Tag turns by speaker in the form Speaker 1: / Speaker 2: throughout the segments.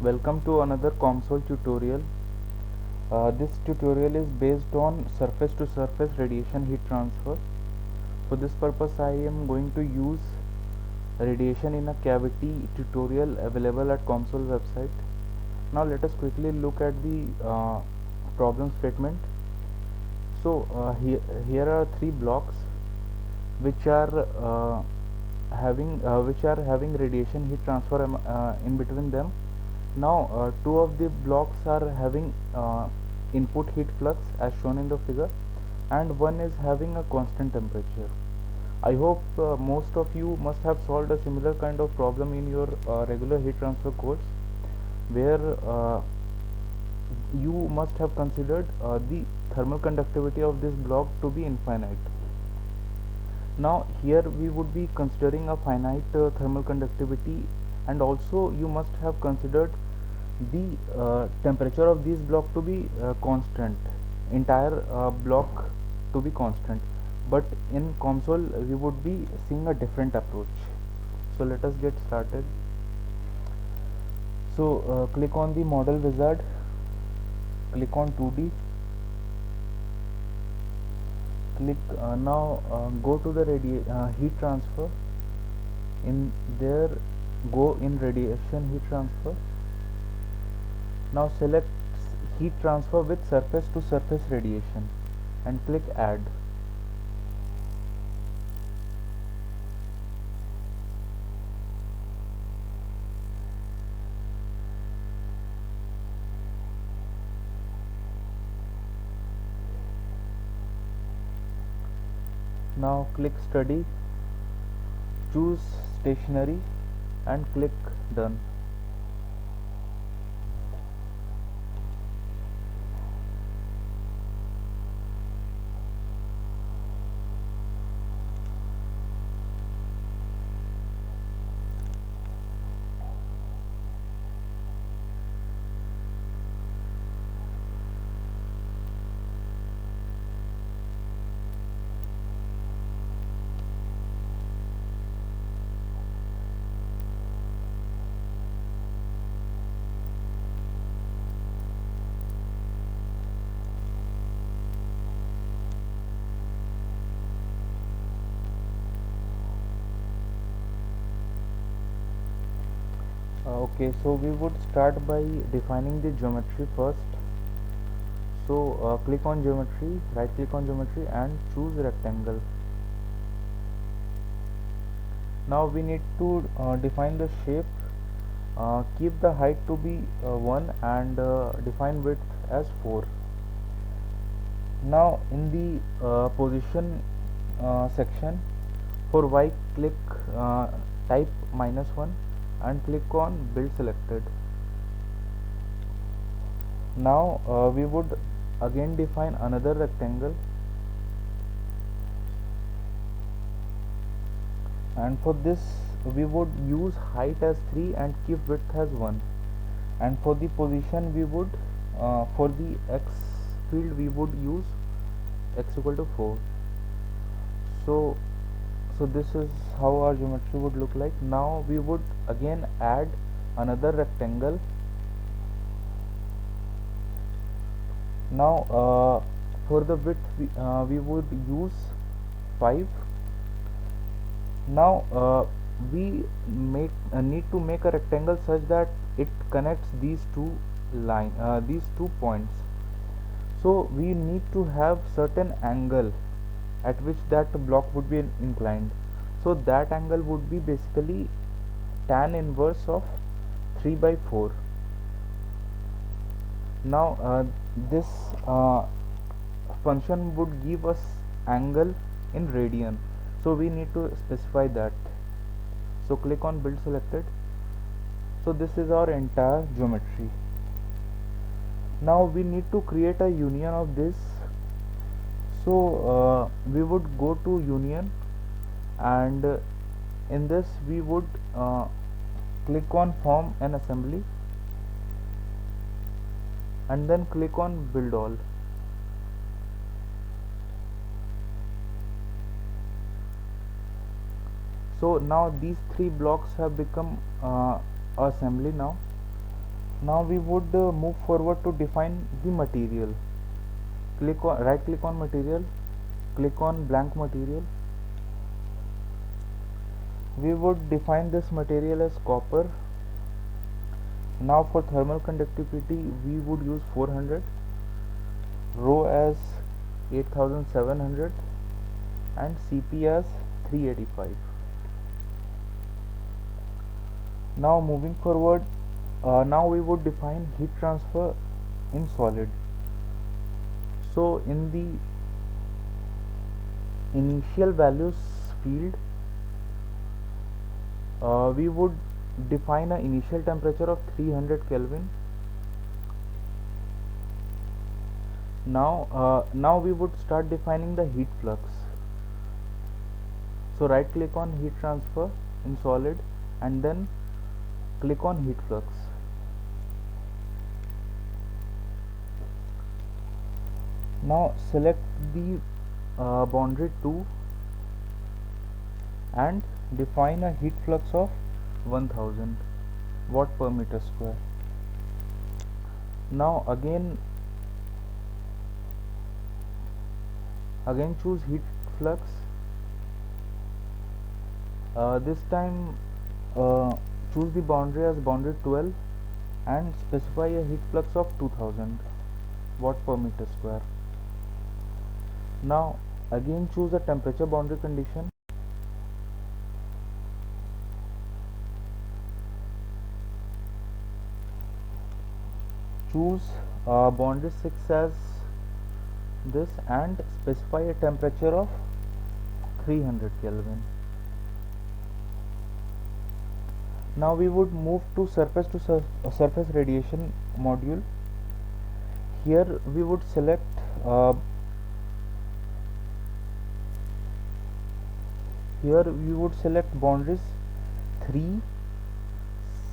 Speaker 1: Welcome to another COMSOL tutorial. This tutorial is based on surface to surface radiation heat transfer. For this purpose I am going to use radiation in a cavity tutorial available at COMSOL website. Now let us quickly look at the problem statement. Here are three blocks which are having radiation heat transfer in between them. Now two of the blocks are having input heat flux as shown in the figure, and one is having a constant temperature. I hope most of you must have solved a similar kind of problem in your regular heat transfer course, where you must have considered the thermal conductivity of this block to be infinite. Now here we would be considering a finite thermal conductivity, and also you must have considered the temperature of this block to be constant, entire block to be constant. But in COMSOL we would be seeing a different approach. So let us get started. So click on the model wizard, click on 2D, click now go to the heat transfer. In there, go in radiation heat transfer. Now select heat transfer with surface to surface radiation and click add. Now click study, choose stationary and click done. Okay, so we would start by defining the geometry first. So click on geometry, right click on geometry and choose rectangle. Now we need to define the shape. Keep the height to be 1 and define width as 4. Now in the position section, for y click type -1 and click on build selected. Now we would again define another rectangle, and for this we would use height as 3 and keep width as 1, and for the position we would for the x field we would use x equal to 4. So this is how our geometry would look like. Now we would again add another rectangle. Now for the width we would use 5. Now we need to make a rectangle such that it connects these two points. So we need to have certain angle at which that block would be inclined. So that angle would be basically tan inverse of 3 by 4. Now this function would give us angle in radian, so we need to specify that. So click on build selected. So this is our entire geometry. Now we need to create a union of this. So we would go to union, and in this we would click on form an assembly and then click on build all. So now these three blocks have become assembly now. Now we would move forward to define the material. Right click on material, click on blank material. We would define this material as copper. Now for thermal conductivity we would use 400, rho as 8700 and Cp as 385. Now moving forward, now we would define heat transfer in solid. So in the initial values field, we would define an initial temperature of 300 Kelvin. Now we would start defining the heat flux. So right click on heat transfer in solid and then click on heat flux. Now select the boundary 2 and define a heat flux of 1000 watt per meter square. Now again choose heat flux. This time choose the boundary as boundary 12 and specify a heat flux of 2000 watt per meter square. Now again choose a temperature boundary condition. Choose boundary 6 as this and specify a temperature of 300 Kelvin. Now we would move to surface radiation module. Here we would select boundaries 3,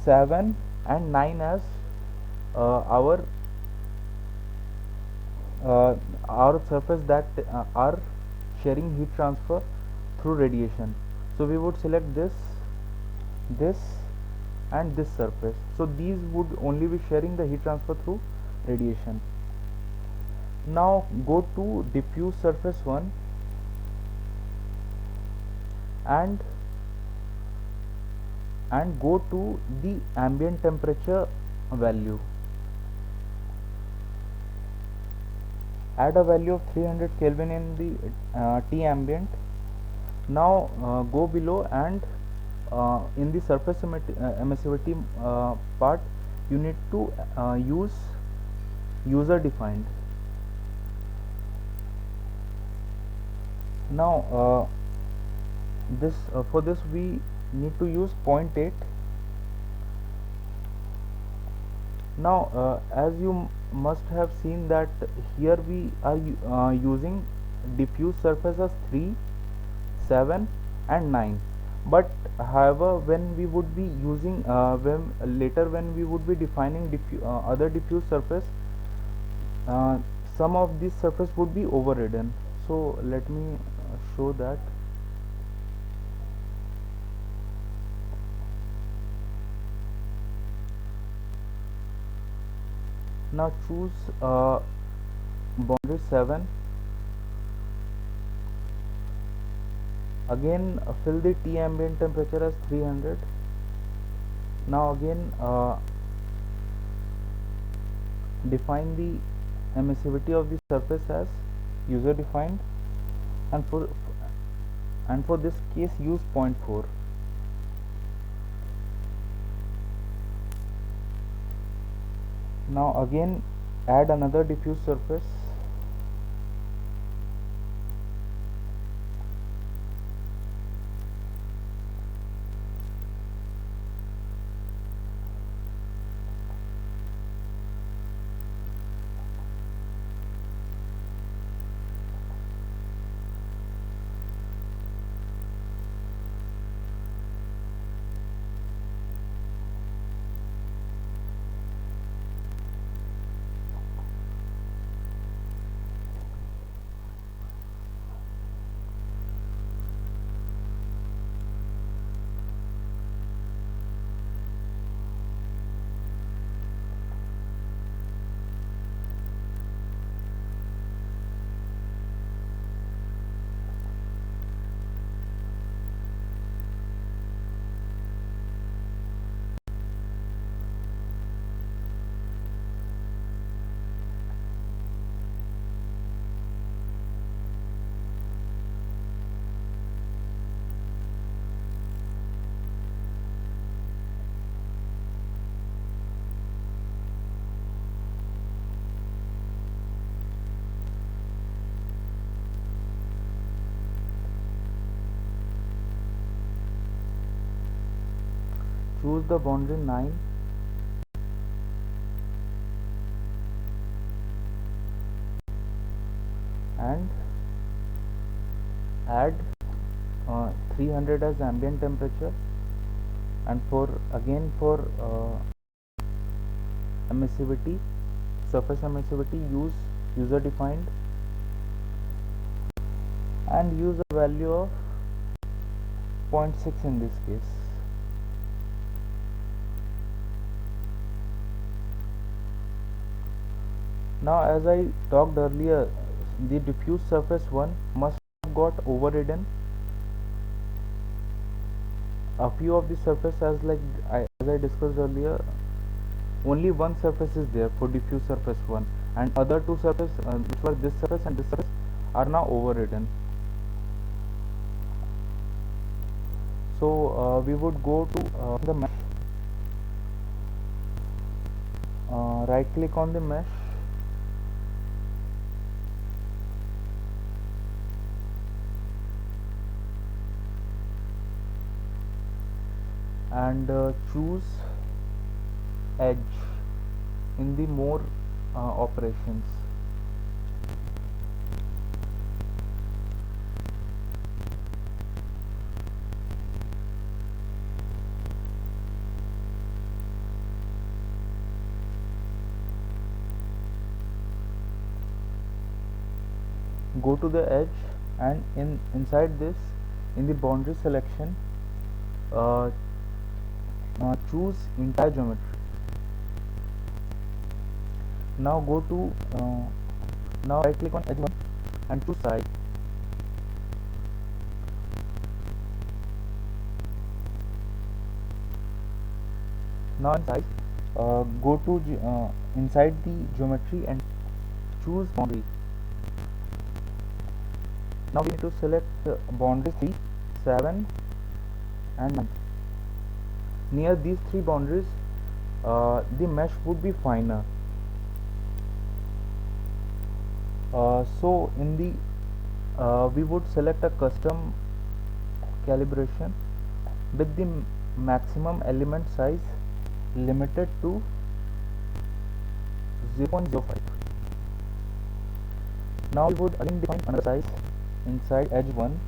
Speaker 1: 7 and 9 as our surface that are sharing heat transfer through radiation. So we would select this and this surface. So these would only be sharing the heat transfer through radiation. Now go to diffuse surface 1 and go to the ambient temperature value. Add a value of 300 Kelvin in the T ambient. Now go below and in the surface emissivity part you need to use user defined. Now for this we need to use 0.8. Now as you must have seen that here we are using diffuse surface as 3, 7 and 9, but however when we would be using when we would be defining other diffuse surface, some of this surface would be overridden. So let me show that. Now choose boundary 7. Again fill the T ambient temperature as 300. Now again define the emissivity of the surface as user defined, and for this case use 0.4. Now again add another diffuse surface. choose the boundary 9 and add 300 as ambient temperature, and for emissivity, surface emissivity, use user defined and use a value of 0.6 in this case. Now, as I talked earlier, the diffuse surface 1 must have got overridden. A few of the surface, as I discussed earlier, only one surface is there for diffuse surface 1, and other two surfaces, which were this surface and this surface, are now overridden. So we would go to the mesh, right click on the mesh, and choose edge in the more operations. Go to the edge, and inside this, in the boundary selection, choose entire geometry. Now go to now right click on edge 1 and choose side. Now in size, go to inside the geometry and choose boundary. Now we need to select boundaries 3, 7 and 9. Near these three boundaries, the mesh would be finer. So in the we would select a custom calibration with the maximum element size limited to 0.05. Now we would again define another size inside edge 1.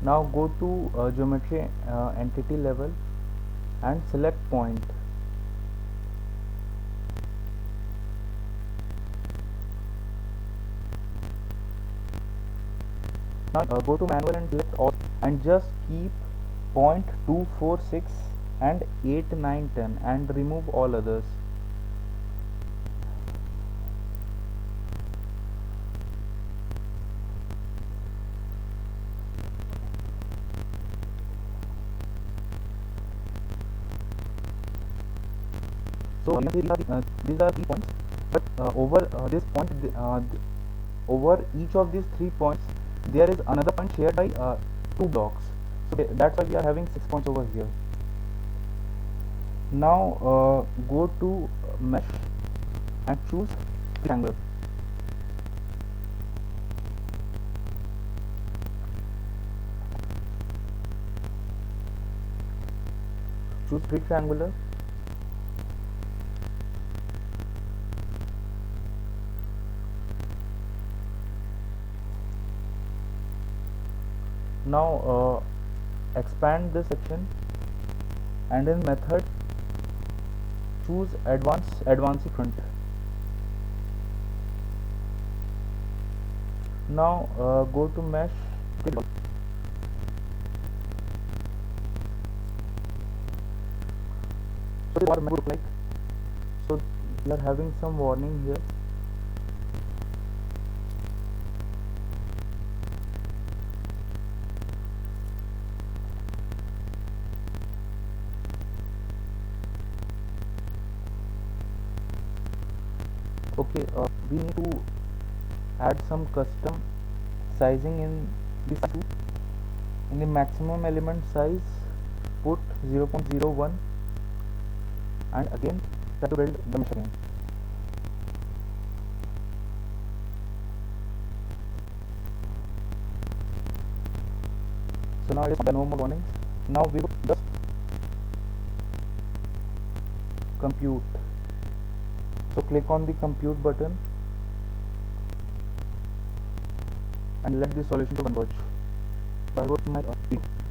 Speaker 1: Now go to geometry entity level and select point. Now go to manual and select all, and just keep point 2, 4, 6 and 8, 9, 10 and remove all others. So these are 3 points, but over this point, over each of these 3 points, there is another point shared by 2 blocks. So that's why we are having 6 points over here. Now go to mesh and choose triangle. Choose triangular. Now expand this section, and in method choose advanced front. Now go to mesh. So this is what it would look like. So we are having some warning here. Okay, we need to add some custom sizing in this two. In the maximum element size, put 0.01 and again try to build the mesh again. So now it is no more warnings. Now we would just compute. So click on the compute button and let the solution to converge. So I go to my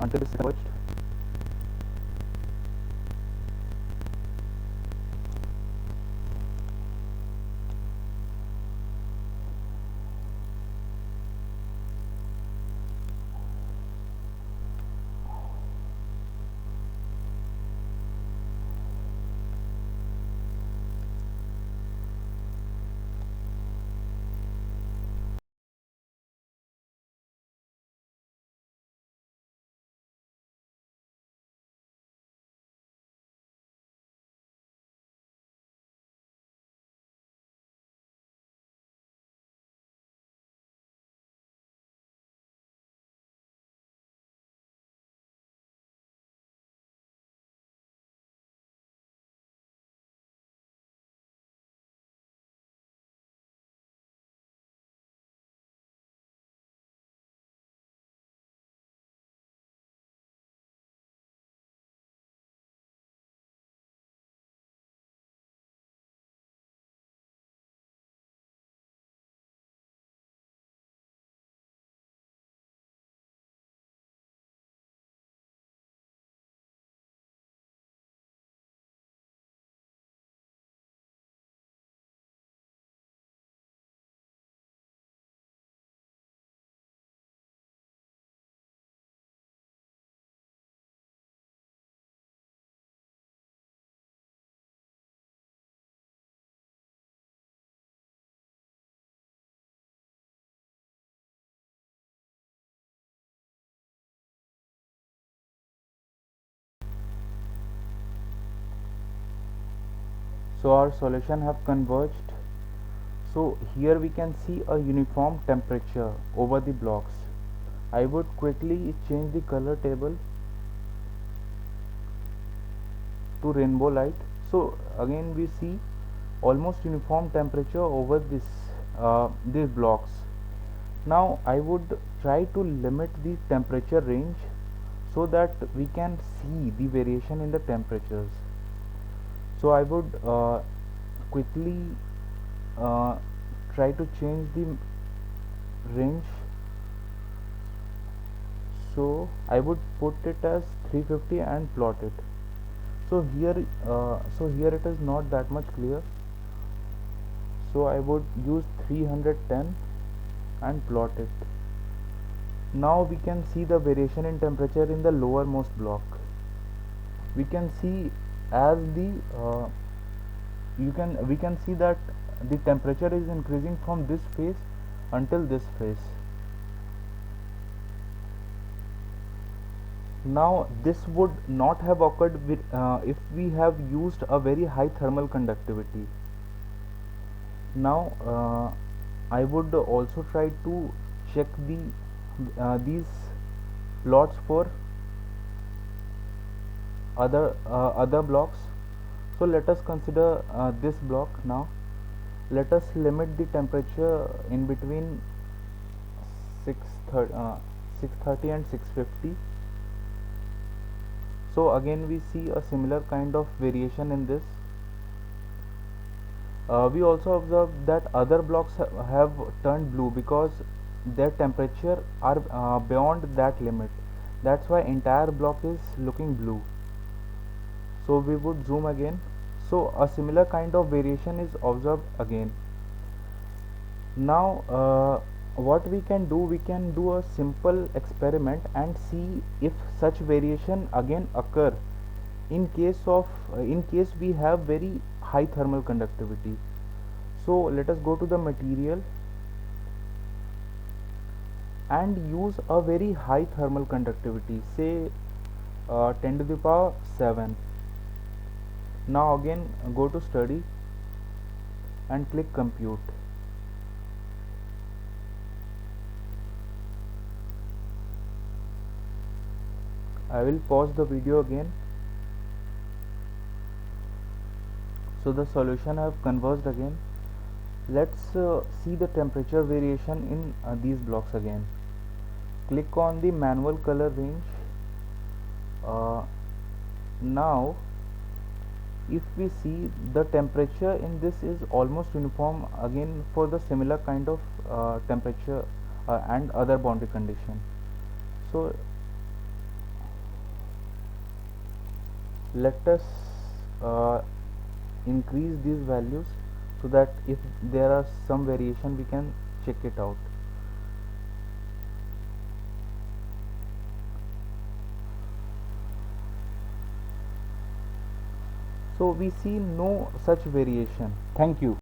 Speaker 1: until it's converged. So our solution have converged. So here we can see a uniform temperature over the blocks. I would quickly change the color table to rainbow light. So again we see almost uniform temperature over these blocks. Now I would try to limit the temperature range so that we can see the variation in the temperatures. So I would quickly uh, try to change the range. So I would put it as 350 and plot it. So here it is not that much clear, so I would use 310 and plot it. Now we can see the variation in temperature in the lowermost block. We can see as the we can see that the temperature is increasing from this phase until this phase. Now this would not have occurred if we have used a very high thermal conductivity. Now I would also try to check these plots for other blocks. So let us consider this block. Now let us limit the temperature in between 630 and 650. So again we see a similar kind of variation in this. We also observe that other blocks have turned blue because their temperature are beyond that limit. That's why entire block is looking blue. So we would zoom again. So a similar kind of variation is observed again. Now what we can do a simple experiment and see if such variation again occur in case we have very high thermal conductivity. So let us go to the material and use a very high thermal conductivity, say 10 to the power 7. Now again go to study and click compute. I will pause the video again. So the solution I have converged again. Let's see the temperature variation in these blocks again. Click on the manual color range. Now if we see, the temperature in this is almost uniform again for the similar kind of temperature and other boundary condition. So let us uh, increase these values so that if there are some variation we can check it out. So we see no such variation. Thank you.